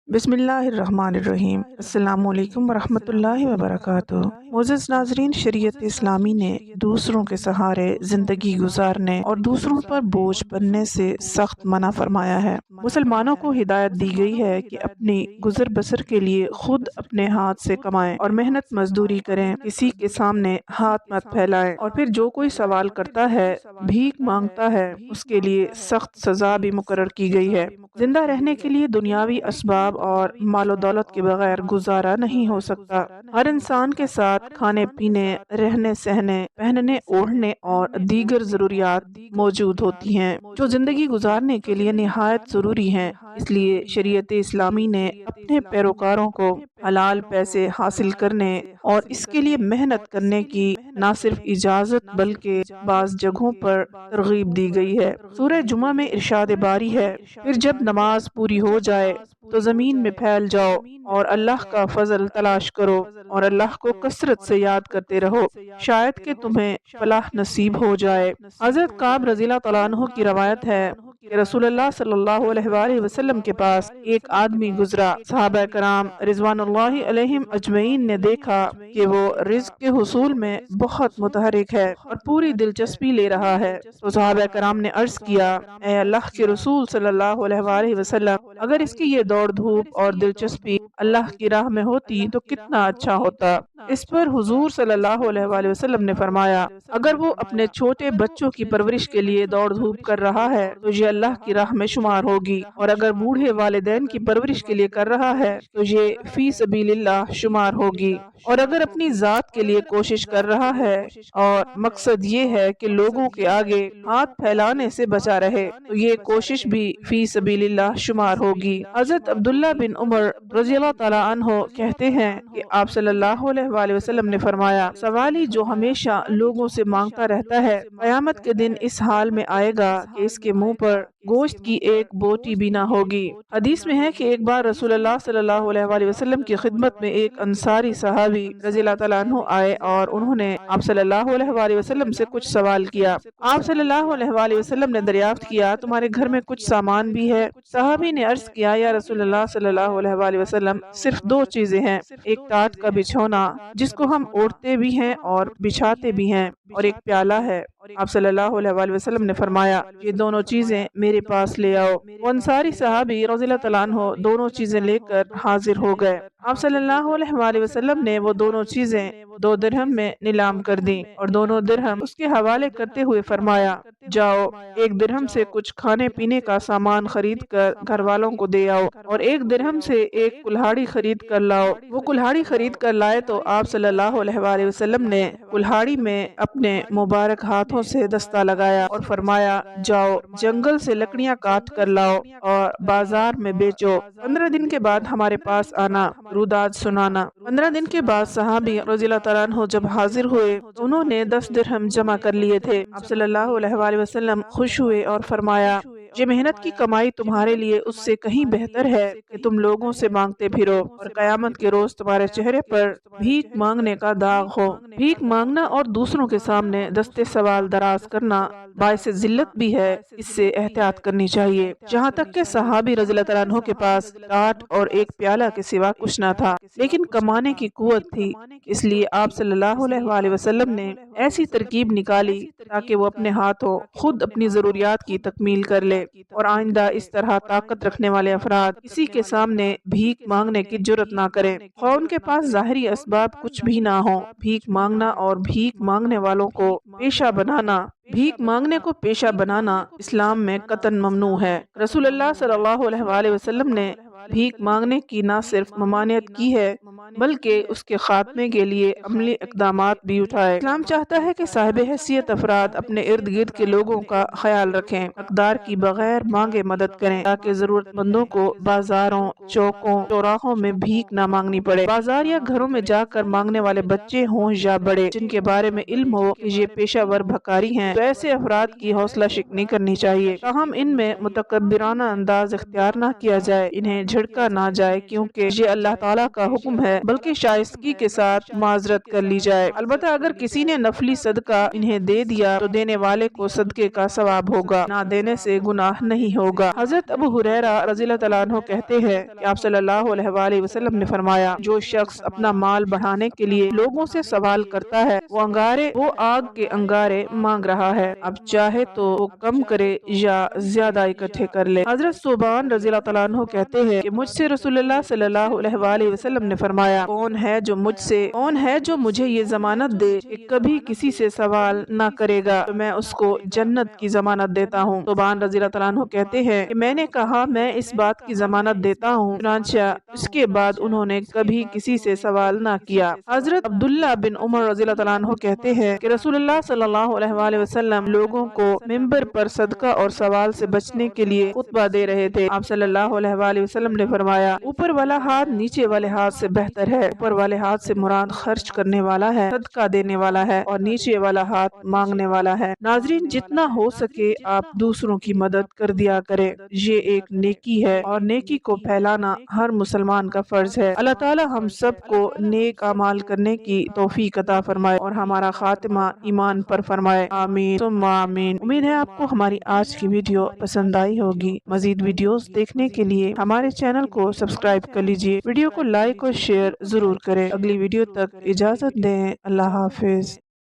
بسم اللہ الرحمن الرحیم۔ السلام علیکم ورحمۃ اللہ وبرکاتہ۔ معزز ناظرین، شریعت اسلامی نے دوسروں کے سہارے زندگی گزارنے اور دوسروں پر بوجھ بننے سے سخت منع فرمایا ہے۔ مسلمانوں کو ہدایت دی گئی ہے کہ اپنی گزر بسر کے لیے خود اپنے ہاتھ سے کمائیں اور محنت مزدوری کریں، کسی کے سامنے ہاتھ مت پھیلائیں، اور پھر جو کوئی سوال کرتا ہے، بھیک مانگتا ہے، اس کے لیے سخت سزا بھی مقرر کی گئی ہے۔ زندہ رہنے کے لیے دنیاوی اسباب اور مال و دولت کے بغیر گزارا نہیں ہو سکتا۔ ہر انسان کے ساتھ کھانے پینے، رہنے سہنے، پہننے اوڑھنے اور دیگر ضروریات موجود ہوتی ہیں جو زندگی گزارنے کے لیے نہایت ضروری ہیں۔ اس لیے شریعت اسلامی نے اپنے پیروکاروں کو حلال پیسے حاصل کرنے اور اس کے لیے محنت کرنے کی نہ صرف اجازت بلکہ بعض جگہوں پر ترغیب دی گئی ہے۔ سورہ جمعہ میں ارشاد باری ہے، پھر جب نماز پوری ہو جائے تو زمین میں پھیل جاؤ اور اللہ کا فضل تلاش کرو اور اللہ کو کثرت سے یاد کرتے رہو، شاید کہ تمہیں فلاح نصیب ہو جائے۔ حضرت کعب رضی اللہ تعالیٰ عنہ کی روایت ہے کہ رسول اللہ صلی اللہ علیہ وآلہ وسلم کے پاس ایک آدمی گزرا۔ صحابہ کرام رضوان اللہ علیہم اجمعین نے دیکھا کہ وہ رزق کے حصول میں بہت متحرک ہے اور پوری دلچسپی لے رہا ہے، تو صحابہ کرام نے عرض کیا، اے اللہ کے رسول صلی اللہ علیہ وآلہ وسلم، اگر اس کی یہ دوڑ دھوپ اور دلچسپی اللہ کی راہ میں ہوتی تو کتنا اچھا ہوتا۔ اس پر حضور صلی اللہ علیہ وآلہ وسلم نے فرمایا، اگر وہ اپنے چھوٹے بچوں کی پرورش کے لیے دوڑ دھوپ کر رہا ہے تو یہ اللہ کی راہ میں شمار ہوگی، اور اگر بوڑھے والدین کی پرورش کے لیے کر رہا ہے تو یہ فی سبیل اللہ شمار ہوگی، اور اگر اپنی ذات کے لیے کوشش کر رہا ہے اور مقصد یہ ہے کہ لوگوں کے آگے ہاتھ پھیلانے سے بچا رہے تو یہ کوشش بھی فی سبیل اللہ شمار ہوگی۔ حضرت عبداللہ بن عمر رضی اللہ تعالیٰ عنہ کہتے ہیں کہ آپ صلی اللہ علیہ وآلہ وسلم نے فرمایا، سوالی جو ہمیشہ لوگوں سے مانگتا رہتا ہے قیامت کے دن اس حال میں آئے گا کہ اس کے منہ پر گوشت کی ایک بوٹی بھی نہ ہوگی۔ حدیث میں ہے کہ ایک بار رسول اللہ صلی اللہ علیہ وآلہ وسلم کی خدمت میں ایک انصاری صحابی رضی اللہ تعالیٰ عنہ آئے اور انہوں نے آپ صلی اللہ علیہ وآلہ وسلم سے کچھ سوال کیا۔ آپ صلی اللہ علیہ وآلہ وسلم نے دریافت کیا، تمہارے گھر میں کچھ سامان بھی ہے؟ صحابی نے عرض کیا، یا رسول اللہ صلی اللہ علیہ وآلہ وسلم، صرف دو چیزیں ہیں، ایک ٹاٹ کا بچھونا جس کو ہم اوڑھتے بھی ہیں اور بچھاتے بھی ہیں، اور ایک پیالہ ہے۔ آپ صلی اللہ علیہ وآلہ وسلم نے فرمایا، یہ دونوں چیزیں میرے پاس لے آؤ۔ وہ انصاری صحابی رضی اللہ تعالیٰ عنہ دونوں چیزیں لے کر حاضر ہو گئے۔ آپ صلی اللہ علیہ وآلہ وسلم نے وہ دونوں چیزیں 2 درہم میں نیلام کر دیں اور دونوں درہم اس کے حوالے کرتے ہوئے فرمایا، جاؤ 1 درہم سے کچھ کھانے پینے کا سامان خرید کر گھر والوں کو دے آؤ، اور 1 درہم سے ایک کلہاڑی خرید کر لاؤ۔ وہ کلہاڑی خرید کر لائے تو آپ صلی اللہ علیہ وآلہ وسلم نے کلہاڑی میں اپنے مبارک ہاتھوں سے دستہ لگایا اور فرمایا، جاؤ جنگل سے لکڑیاں کاٹ کر لاؤ اور بازار میں بیچو، 15 دن کے بعد ہمارے پاس آنا، روداد سنانا۔ 15 دن کے بعد صحابی رضی اللہ تعالیٰ عنہ جب حاضر ہوئے تو انہوں نے 10 درہم جمع کر لیے تھے۔ آپ صلی اللہ علیہ وآلہ وسلم خوش ہوئے اور فرمایا، یہ محنت کی کمائی تمہارے لیے اس سے کہیں بہتر ہے کہ تم لوگوں سے مانگتے پھرو اور قیامت کے روز تمہارے چہرے پر بھیک مانگنے کا داغ ہو۔ بھیک مانگنا اور دوسروں کے سامنے دستے سوال دراز کرنا باعث ذلت بھی ہے، اس سے احتیاط کرنی چاہیے۔ جہاں تک کہ صحابی رضی اللہ تعالیٰ عنہ کے پاس ٹاٹ اور ایک پیالہ کے سوا کچھ نہ تھا، لیکن کمانے کی قوت تھی، اس لیے آپ صلی اللہ علیہ وآلہ وسلم نے ایسی ترکیب نکالی تاکہ وہ اپنے ہاتھوں خود اپنی ضروریات کی تکمیل کر لے، اور آئندہ اس طرح طاقت رکھنے والے افراد کسی کے سامنے بھیک مانگنے کی جرات نہ کریں، خواہ ان کے پاس ظاہری اسباب کچھ بھی نہ ہوں۔ بھیک مانگنا اور بھیک مانگنے والوں کو پیشہ بنانا اسلام میں قطعاً ممنوع ہے۔ رسول اللہ صلی اللہ علیہ وآلہ وسلم نے بھیک مانگنے کی نہ صرف ممانعت کی ہے بلکہ اس کے خاتمے کے لیے عملی اقدامات بھی اٹھائے۔ اسلام چاہتا ہے کہ صاحب حیثیت افراد اپنے ارد گرد کے لوگوں کا خیال رکھیں، اقدار کی بغیر مانگے مدد کریں تاکہ ضرورت مندوں کو بازاروں، چوکوں، چوراہوں میں بھیک نہ مانگنی پڑے۔ بازار یا گھروں میں جا کر مانگنے والے بچے ہوں یا بڑے جن کے بارے میں علم ہو کہ یہ پیشہ ور بھکاری ہیں تو ایسے افراد کی حوصلہ شکنی کرنی چاہیے، تاہم ان میں متکبرانہ انداز اختیار نہ کیا جائے، انہیں جھڑکا نہ جائے، کیونکہ یہ اللہ تعالیٰ کا حکم ہے بلکہ شائستگی کے ساتھ معذرت کر لی جائے۔ البتہ اگر کسی نے نفلی صدقہ انہیں دے دیا تو دینے والے کو صدقے کا ثواب ہوگا، نہ دینے سے گناہ نہیں ہوگا۔ حضرت ابو ہریرہ رضی اللہ تعالیٰ عنہ کہتے ہیں کہ آپ صلی اللہ علیہ وآلہ وسلم نے فرمایا، جو شخص اپنا مال بڑھانے کے لیے لوگوں سے سوال کرتا ہے وہ آگ کے انگارے مانگ رہا ہے، اب چاہے تو وہ کم کرے یا زیادہ اکٹھے کر لے۔ حضرت ثوبان رضی اللہ تعالیٰ عنہ کہتے ہیں کہ مجھ سے رسول اللہ صلی اللہ علیہ وآلہ وسلم نے فرمایا، کون ہے جو مجھے یہ ضمانت دے کہ کبھی کسی سے سوال نہ کرے گا تو میں اس کو جنت کی ضمانت دیتا ہوں۔ ثوبان رضی اللہ تعالیٰ عنہ کہتے ہیں کہ میں نے کہا میں اس بات کی ضمانت دیتا ہوں، چنانچہ اس کے بعد انہوں نے کبھی کسی سے سوال نہ کیا۔ حضرت عبداللہ بن عمر رضی اللہ تعالیٰ عنہ کہتے ہیں کہ رسول اللہ صلی اللہ علیہ وآلہ وسلم لوگوں کو منبر پر صدقہ اور سوال سے بچنے کے لیے خطبہ دے رہے تھے۔ آپ صلی اللہ علیہ وآلہ وسلم نے فرمایا، اوپر والا ہاتھ نیچے والے ہاتھ سے بہتر ہے۔ اوپر والے ہاتھ سے مراد خرچ کرنے والا ہے، صدقہ دینے والا ہے، اور نیچے والا ہاتھ مانگنے والا ہے۔ ناظرین، جتنا ہو سکے آپ دوسروں کی مدد کر دیا کریں، یہ ایک نیکی ہے اور نیکی کو پھیلانا ہر مسلمان کا فرض ہے۔ اللہ تعالی ہم سب کو نیک اعمال کرنے کی توفیق عطا فرمائے اور ہمارا خاتمہ ایمان پر فرمائے، آمین ثم آمین۔ امید ہے آپ کو ہماری آج کی ویڈیو پسند آئی ہوگی۔ مزید ویڈیوز دیکھنے کے لیے ہمارے چینل کو سبسکرائب کر لیجیے، ویڈیو کو لائک اور شیئر ضرور کریں۔ اگلی ویڈیو تک اجازت دیں، اللہ حافظ۔